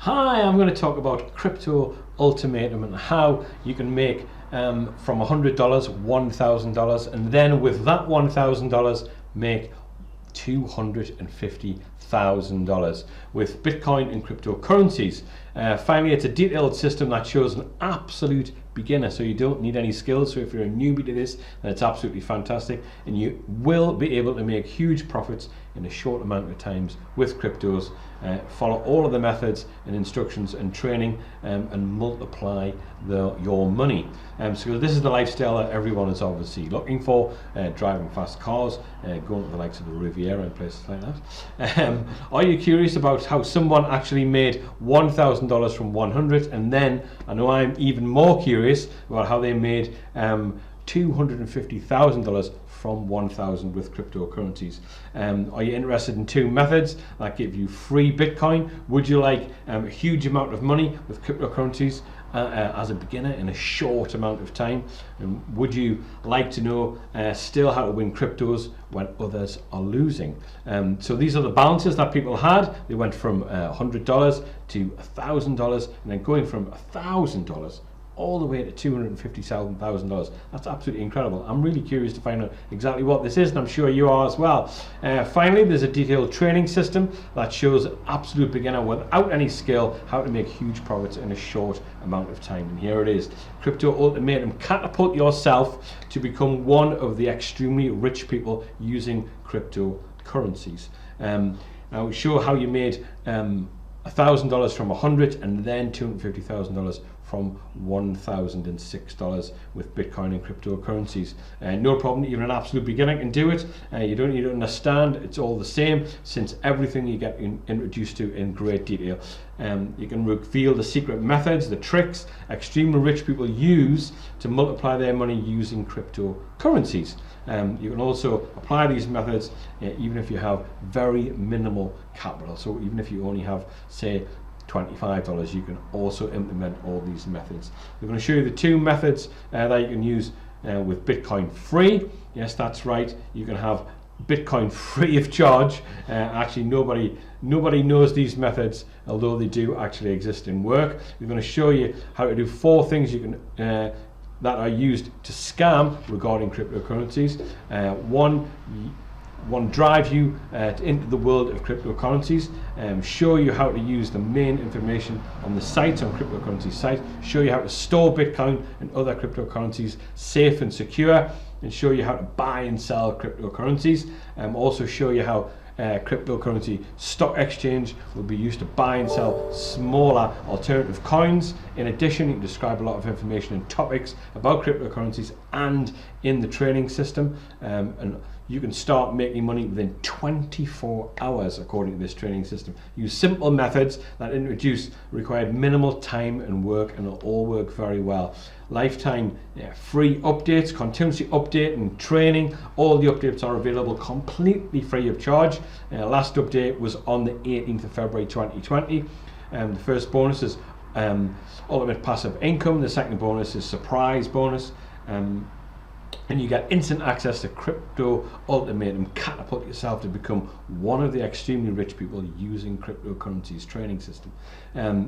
Hi, I'm going to talk about Crypto Ultimatum and how you can make from $100 $1,000, and then with that $1,000 make $250,000 with Bitcoin and cryptocurrencies. Finally, it's a detailed system that shows an absolute beginner, so you don't need any skills. So if you're a newbie to this, then it's absolutely fantastic, and you will be able to make huge profits in a short amount of times with cryptos. Follow all of the methods and instructions and training, and multiply your money. So this is the lifestyle that everyone is obviously looking for, driving fast cars, going to the likes of the Riviera and places like that. Are you curious about how someone actually made $1,000 from 100, and then I know I'm even more curious about how they made $250,000 from 1,000 with cryptocurrencies. Are you interested in two methods that give you free Bitcoin? Would you like a huge amount of money with cryptocurrencies as a beginner in a short amount of time? And would you like to know still how to win cryptos when others are losing? So these are the balances that people had. They went from $100 to $1,000, and then going from $1,000 all the way to $250,000. That's absolutely incredible. I'm really curious to find out exactly what this is, and I'm sure you are as well. Finally, there's a detailed training system that shows an absolute beginner without any skill how to make huge profits in a short amount of time. And here it is: Crypto Ultimatum. Catapult yourself to become one of the extremely rich people using cryptocurrencies. I'll show how you made $1,000 from 100, and then $250,000 from $1,006 with Bitcoin and cryptocurrencies. No problem, even an absolute beginner can do it. You don't need to understand, it's all the same, since everything you get introduced to in great detail. You can reveal the secret methods, the tricks extremely rich people use to multiply their money using cryptocurrencies. You can also apply these methods even if you have very minimal capital. So even if you only have, say, $25, you can also implement all these methods. We're going to show you the two methods that you can use with Bitcoin free. Yes, that's right, you can have Bitcoin free of charge. Actually, nobody knows these methods, although they do actually exist in work. We're going to show you how to do 4 things you can that are used to scam regarding cryptocurrencies. One, drive you into the world of cryptocurrencies, show you how to use the main information on the site, on cryptocurrency site, show you how to store Bitcoin and other cryptocurrencies safe and secure, and show you how to buy and sell cryptocurrencies. Also show you how cryptocurrency stock exchange will be used to buy and sell smaller alternative coins. In addition, you can describe a lot of information and topics about cryptocurrencies and in the training system, and you can start making money within 24 hours according to this training system. Use simple methods that required minimal time and work, and it'll all work very well. Lifetime free updates, continuously update and training. All the updates are available completely free of charge. Last update was on the 18th of February 2020. The first bonus is ultimate passive income. The second bonus is surprise bonus. And you get instant access to Crypto Ultimatum. Catapult yourself to become one of the extremely rich people using cryptocurrencies training system.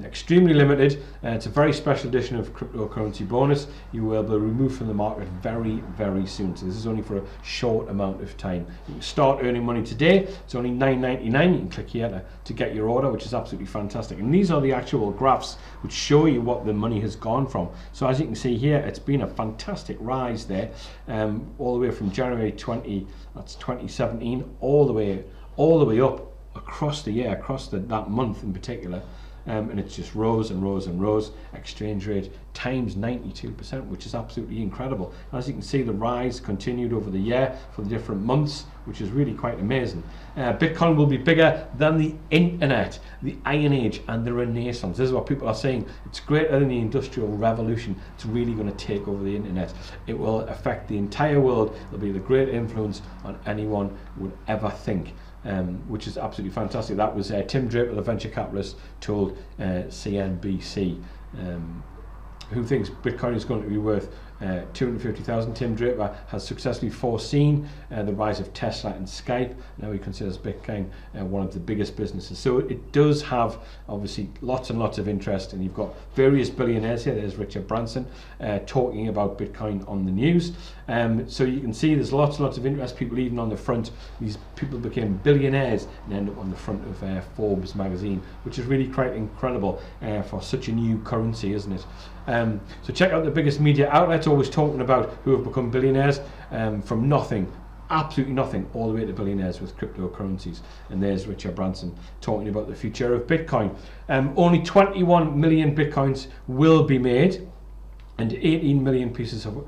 Extremely limited. It's a very special edition of cryptocurrency bonus. You will be removed from the market very, very soon. So this is only for a short amount of time. You can start earning money today. It's only $9.99. You can click here to get your order, which is absolutely fantastic. And these are the actual graphs which show you what the money has gone from. So as you can see here, it's been a fantastic rise there. All the way from January 2017, all the way up across the year, across that month in particular, and it's just rose and rose and rose. Exchange rate times 92%, which is absolutely incredible. As you can see, the rise continued over the year for the different months, which is really quite amazing. Bitcoin will be bigger than the internet, the Iron Age and the Renaissance. This is what people are saying. It's greater than the Industrial Revolution. It's really going to take over the internet. It will affect the entire world. It'll be the great influence on anyone would ever think. Which is absolutely fantastic. That was Tim Draper, the venture capitalist, told CNBC, who thinks Bitcoin is going to be worth 250,000. Tim Draper has successfully foreseen the rise of Tesla and Skype. Now he considers Bitcoin one of the biggest businesses. So it does have obviously lots and lots of interest, and you've got various billionaires here. There's Richard Branson talking about Bitcoin on the news. So you can see there's lots and lots of interest. People even on the front, these people became billionaires and end up on the front of Forbes magazine, which is really quite incredible for such a new currency, isn't it? So check out the biggest media outlets always talking about who have become billionaires from nothing, absolutely nothing, all the way to billionaires with cryptocurrencies. And there's Richard Branson talking about the future of Bitcoin. Only 21 million Bitcoins will be made, and 18 million pieces have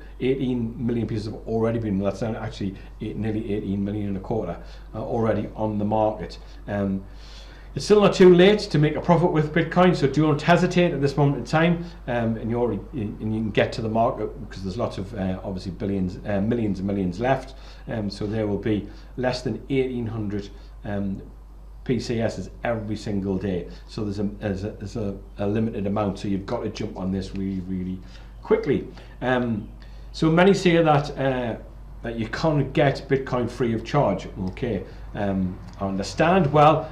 already been. That's actually nearly 18 million and a quarter already on the market. It's still not too late to make a profit with Bitcoin, so don't hesitate at this moment in time, and you can get to the market because there's lots of obviously millions and millions left. So there will be less than 1,800 PCSs every single day. So there's a limited amount, so you've got to jump on this really quickly. So many say that you can't get Bitcoin free of charge. Okay, I understand. Well,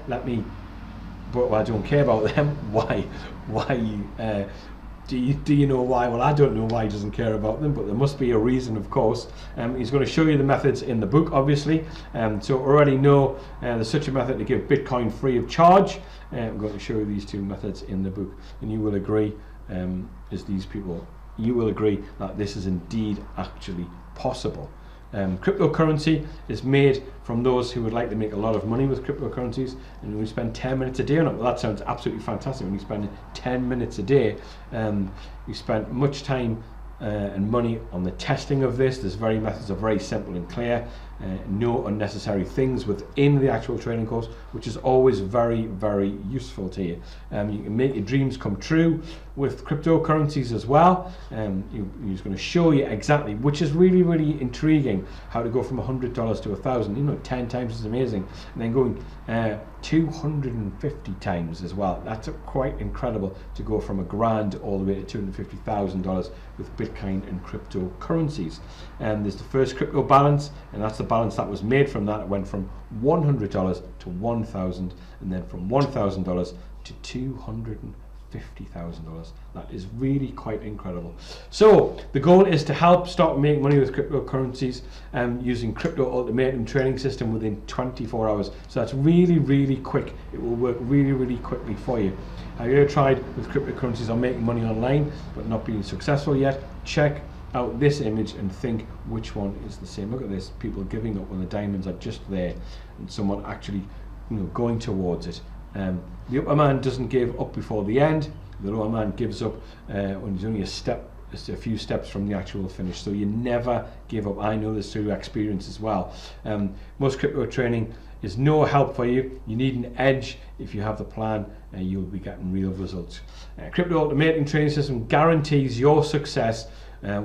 but I don't care about them. Why? Do you know why? Well, I don't know why he doesn't care about them, but there must be a reason, of course. He's going to show you the methods in the book, obviously. So already know there's such a method to give Bitcoin free of charge. I'm going to show you these two methods in the book, and you will agree, you will agree that this is indeed actually possible. Cryptocurrency is made from those who would like to make a lot of money with cryptocurrencies, and we spend 10 minutes a day on it. Well, that sounds absolutely fantastic. When you spend 10 minutes a day, you spend much time and money on the testing of this. Methods are very simple and clear. No unnecessary things within the actual training course, which is always very useful to you. You can make your dreams come true with cryptocurrencies as well. He's going to show you exactly, which is really intriguing, how to go from $100 to 1,000. 10 times is amazing, and then going 250 times as well. That's quite incredible, to go from $1,000 all the way to $250,000 with Bitcoin and cryptocurrencies. There's the first crypto balance, and that's the balance that was made from that. It went from $100 to $1,000, and then from $1,000 to $250,000. That is really quite incredible. So the goal is to help start making money with cryptocurrencies using Crypto Ultimatum training system within 24 hours. So that's really quick. It will work really quickly for you. Have you ever tried with cryptocurrencies on making money online but not being successful yet? Check out this image and think which one is the same. Look at this, people giving up when the diamonds are just there, and someone actually going towards it. The upper man doesn't give up before the end. The lower man gives up when he's only a few steps from the actual finish. So you never give up. I know this through experience as well. Most crypto training is no help for you. You need an edge. If you have the plan, you'll be getting real results. Crypto Ultimatum training system guarantees your success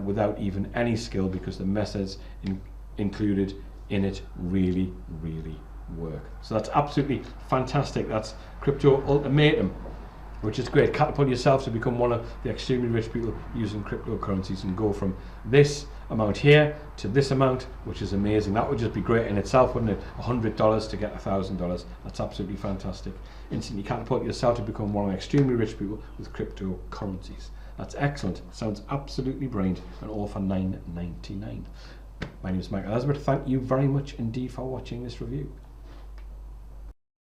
without even any skill, because the methods included in it really work. So that's absolutely fantastic. That's Crypto Ultimatum, which is great. Catapult yourself to become one of the extremely rich people using cryptocurrencies, and go from this amount here to this amount, which is amazing. That would just be great in itself, wouldn't it? $100 to get $1,000. That's absolutely fantastic. Instantly catapult yourself to become one of the extremely rich people with cryptocurrencies. That's excellent. Sounds absolutely brilliant, and all for $9.99. My name is Michael Elsbert. Thank you very much indeed for watching this review.